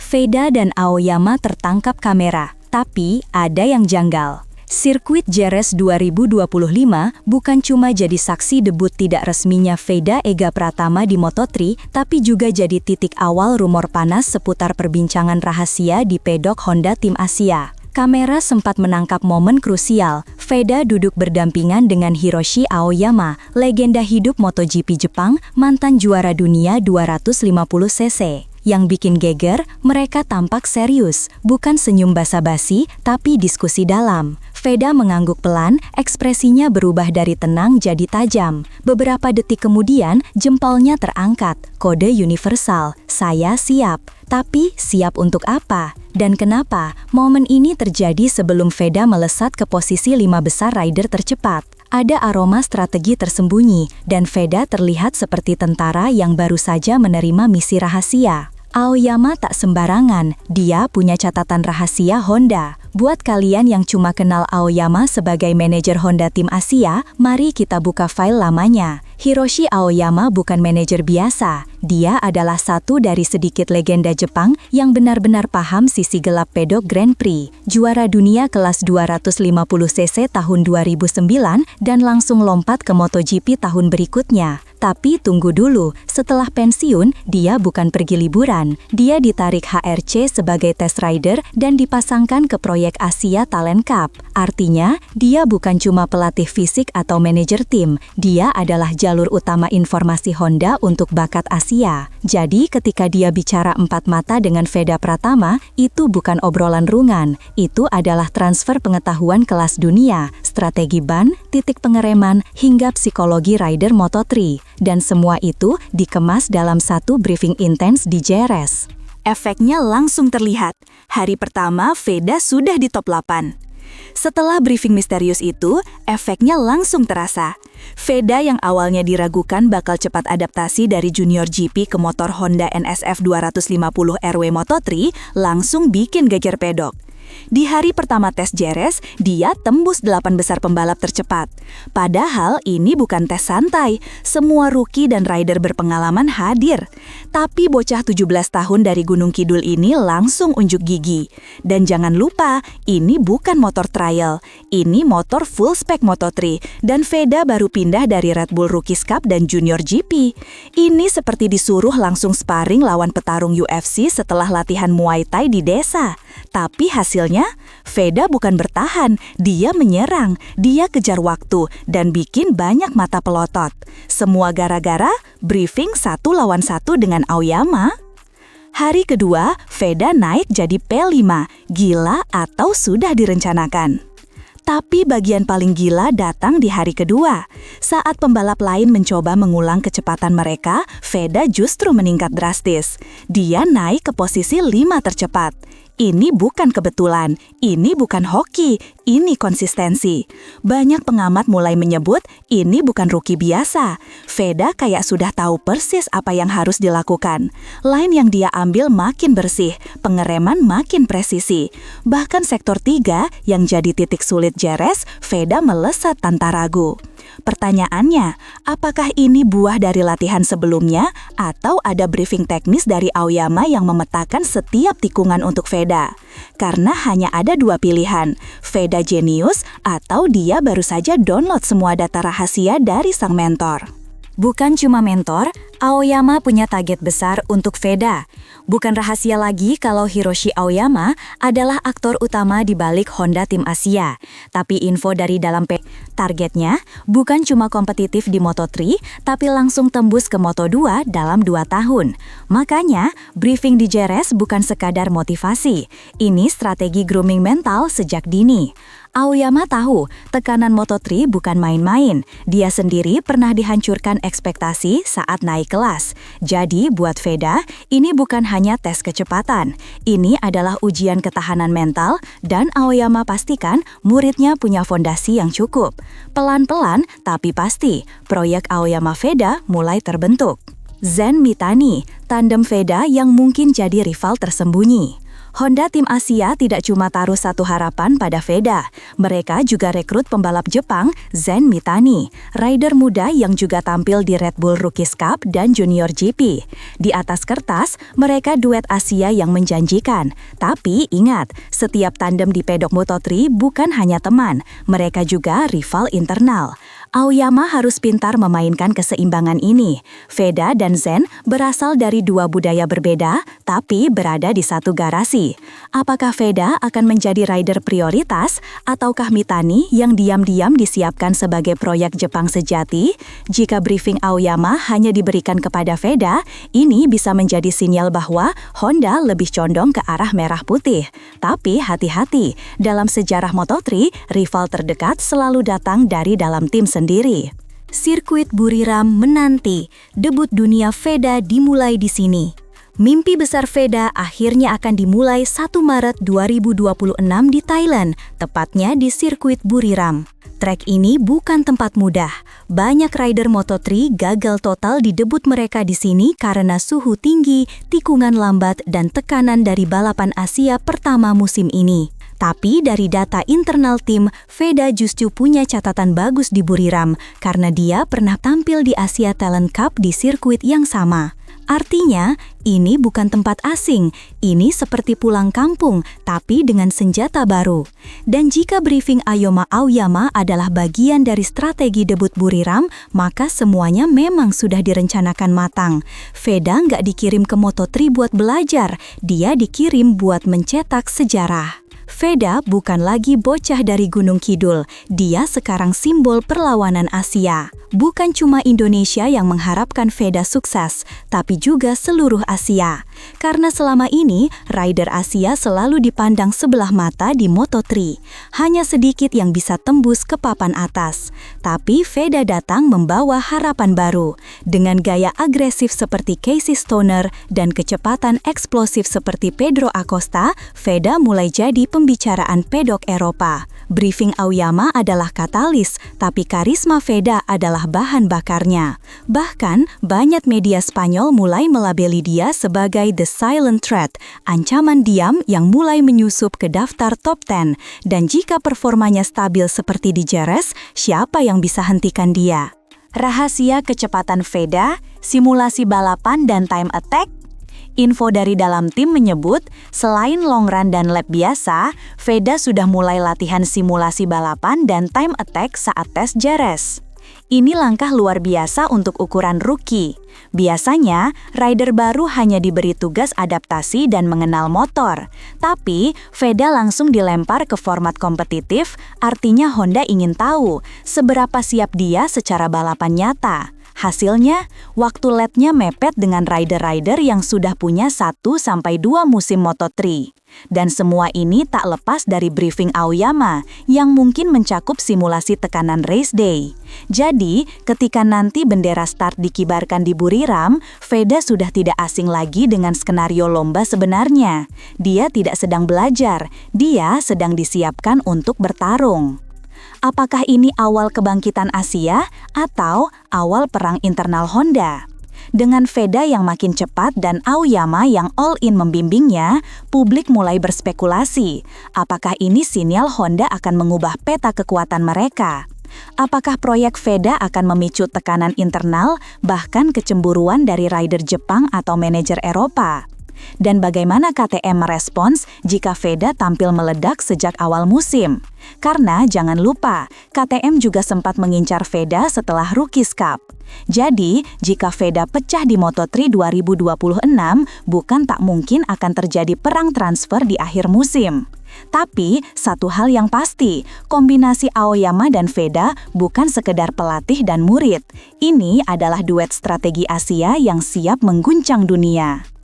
Veda dan Aoyama tertangkap kamera, tapi ada yang janggal. Sirkuit Jerez 2025 bukan cuma jadi saksi debut tidak resminya Veda Ega Pratama di Moto3, tapi juga jadi titik awal rumor panas seputar perbincangan rahasia di pedok Honda Tim Asia. Kamera sempat menangkap momen krusial. Veda duduk berdampingan dengan Hiroshi Aoyama, legenda hidup MotoGP Jepang, mantan juara dunia 250cc. Yang bikin geger, mereka tampak serius, bukan senyum basa-basi, tapi diskusi dalam. Veda mengangguk pelan, ekspresinya berubah dari tenang jadi tajam. Beberapa detik kemudian, jempolnya terangkat, kode universal, saya siap. Tapi, siap untuk apa? Dan kenapa? Momen ini terjadi sebelum Veda melesat ke posisi 5 besar rider tercepat. Ada aroma strategi tersembunyi, dan Veda terlihat seperti tentara yang baru saja menerima misi rahasia. Aoyama tak sembarangan, dia punya catatan rahasia Honda. Buat kalian yang cuma kenal Aoyama sebagai manajer Honda Tim Asia, mari kita buka file lamanya. Hiroshi Aoyama bukan manajer biasa. Dia adalah satu dari sedikit legenda Jepang yang benar-benar paham sisi gelap pedok Grand Prix. Juara dunia kelas 250cc tahun 2009 dan langsung lompat ke MotoGP tahun berikutnya. Tapi tunggu dulu, setelah pensiun, dia bukan pergi liburan. Dia ditarik HRC sebagai test rider dan dipasangkan ke proyek Asia Talent Cup. Artinya, dia bukan cuma pelatih fisik atau manajer tim. Dia adalah jalur utama informasi Honda untuk bakat Asia. Jadi, ketika dia bicara empat mata dengan Veda Pratama, itu bukan obrolan rungan. Itu adalah transfer pengetahuan kelas dunia, strategi ban, titik pengereman, hingga psikologi rider Moto3. Dan semua itu dikemas dalam satu briefing intens di Jerez. Efeknya langsung terlihat. Hari pertama, Veda sudah di top 8. Setelah briefing misterius itu, efeknya langsung terasa. Veda yang awalnya diragukan bakal cepat adaptasi dari junior GP ke motor Honda NSF 250 RW Moto3, langsung bikin geger pedok. Di hari pertama tes Jerez, dia tembus 8 besar pembalap tercepat. Padahal ini bukan tes santai, semua rookie dan rider berpengalaman hadir. Tapi bocah 17 tahun dari Gunung Kidul ini langsung unjuk gigi. Dan jangan lupa, ini bukan motor trial, ini motor full spec Moto3, dan Veda baru pindah dari Red Bull Rookies Cup dan Junior GP. Ini seperti disuruh langsung sparring lawan petarung UFC setelah latihan Muay Thai di desa. Tapi hasilnya, Veda bukan bertahan, dia menyerang, dia kejar waktu, dan bikin banyak mata pelotot. Semua gara-gara briefing 1 lawan 1 dengan Aoyama. Hari kedua, Veda naik jadi P5, gila atau sudah direncanakan. Tapi bagian paling gila datang di hari kedua. Saat pembalap lain mencoba mengulang kecepatan mereka, Veda justru meningkat drastis. Dia naik ke posisi 5 tercepat. Ini bukan kebetulan, ini bukan hoki, ini konsistensi. Banyak pengamat mulai menyebut ini bukan rookie biasa. Veda kayak sudah tahu persis apa yang harus dilakukan. Line yang dia ambil makin bersih, pengereman makin presisi. Bahkan sektor 3 yang jadi titik sulit Jerez, Veda melesat tanpa ragu. Pertanyaannya, apakah ini buah dari latihan sebelumnya atau ada briefing teknis dari Aoyama yang memetakan setiap tikungan untuk Veda? Karena hanya ada 2 pilihan, Veda jenius atau dia baru saja download semua data rahasia dari sang mentor. Bukan cuma mentor, Aoyama punya target besar untuk Veda. Bukan rahasia lagi kalau Hiroshi Aoyama adalah aktor utama di balik Honda Tim Asia. Tapi info dari dalam targetnya bukan cuma kompetitif di Moto3, tapi langsung tembus ke Moto2 dalam 2 tahun. Makanya, briefing di Jerez bukan sekadar motivasi. Ini strategi grooming mental sejak dini. Aoyama tahu, tekanan Moto3 bukan main-main. Dia sendiri pernah dihancurkan ekspektasi saat naik kelas. Jadi, buat Veda, ini bukan hanya tes kecepatan. Ini adalah ujian ketahanan mental, dan Aoyama pastikan muridnya punya fondasi yang cukup. Pelan-pelan, tapi pasti, proyek Aoyama Veda mulai terbentuk. Zen Mitani, tandem Veda yang mungkin jadi rival tersembunyi. Honda Tim Asia tidak cuma taruh satu harapan pada Veda. Mereka juga rekrut pembalap Jepang, Zen Mitani, rider muda yang juga tampil di Red Bull Rookies Cup dan Junior GP. Di atas kertas, mereka duet Asia yang menjanjikan. Tapi ingat, setiap tandem di pedok Moto3 bukan hanya teman, mereka juga rival internal. Aoyama harus pintar memainkan keseimbangan ini. Veda dan Zen berasal dari dua budaya berbeda, tapi berada di satu garasi. Apakah Veda akan menjadi rider prioritas, ataukah Mitani yang diam-diam disiapkan sebagai proyek Jepang sejati? Jika briefing Aoyama hanya diberikan kepada Veda, ini bisa menjadi sinyal bahwa Honda lebih condong ke arah merah putih. Tapi hati-hati, dalam sejarah Moto3, rival terdekat selalu datang dari dalam tim sendiri. Sirkuit Buriram menanti, debut dunia Veda dimulai di sini. Mimpi besar Veda akhirnya akan dimulai 1 Maret 2026 di Thailand, tepatnya di sirkuit Buriram. Trek ini bukan tempat mudah. Banyak rider Moto3 gagal total di debut mereka di sini karena suhu tinggi, tikungan lambat, dan tekanan dari balapan Asia pertama musim ini. Tapi dari data internal tim, Veda justru punya catatan bagus di Buriram karena dia pernah tampil di Asia Talent Cup di sirkuit yang sama. Artinya, ini bukan tempat asing, ini seperti pulang kampung, tapi dengan senjata baru. Dan jika briefing Aoyama adalah bagian dari strategi debut Buriram, maka semuanya memang sudah direncanakan matang. Veda nggak dikirim ke Moto3 buat belajar, dia dikirim buat mencetak sejarah. Veda bukan lagi bocah dari Gunung Kidul, dia sekarang simbol perlawanan Asia. Bukan cuma Indonesia yang mengharapkan Veda sukses, tapi juga seluruh Asia. Karena selama ini, rider Asia selalu dipandang sebelah mata di Moto3. Hanya sedikit yang bisa tembus ke papan atas. Tapi Veda datang membawa harapan baru. Dengan gaya agresif seperti Casey Stoner dan kecepatan eksplosif seperti Pedro Acosta, Veda mulai jadi pembicaraan pedok Eropa. Briefing Aoyama adalah katalis, tapi karisma Veda adalah bahan bakarnya. Bahkan, banyak media Spanyol mulai melabeli dia sebagai The Silent Threat, ancaman diam yang mulai menyusup ke daftar top 10. Dan jika performanya stabil seperti di Jerez, siapa yang bisa hentikan dia? Rahasia kecepatan Veda, simulasi balapan dan time attack. Info dari dalam tim menyebut, selain long run dan lap biasa, Veda sudah mulai latihan simulasi balapan dan time attack saat tes Jerez. Ini langkah luar biasa untuk ukuran rookie. Biasanya, rider baru hanya diberi tugas adaptasi dan mengenal motor. Tapi, Veda langsung dilempar ke format kompetitif, artinya Honda ingin tahu seberapa siap dia secara balapan nyata. Hasilnya, waktu lapnya mepet dengan rider-rider yang sudah punya 1-2 musim Moto3. Dan semua ini tak lepas dari briefing Aoyama yang mungkin mencakup simulasi tekanan race day. Jadi, ketika nanti bendera start dikibarkan di Buriram, Veda sudah tidak asing lagi dengan skenario lomba sebenarnya. Dia tidak sedang belajar, dia sedang disiapkan untuk bertarung. Apakah ini awal kebangkitan Asia atau awal perang internal Honda? Dengan Veda yang makin cepat dan Aoyama yang all-in membimbingnya, publik mulai berspekulasi. Apakah ini sinyal Honda akan mengubah peta kekuatan mereka? Apakah proyek Veda akan memicu tekanan internal, bahkan kecemburuan dari rider Jepang atau manajer Eropa? Dan bagaimana KTM merespons jika Veda tampil meledak sejak awal musim? Karena jangan lupa, KTM juga sempat mengincar Veda setelah Rookies Cup. Jadi, jika Veda pecah di Moto3 2026, bukan tak mungkin akan terjadi perang transfer di akhir musim. Tapi, satu hal yang pasti, kombinasi Aoyama dan Veda bukan sekedar pelatih dan murid. Ini adalah duet strategi Asia yang siap mengguncang dunia.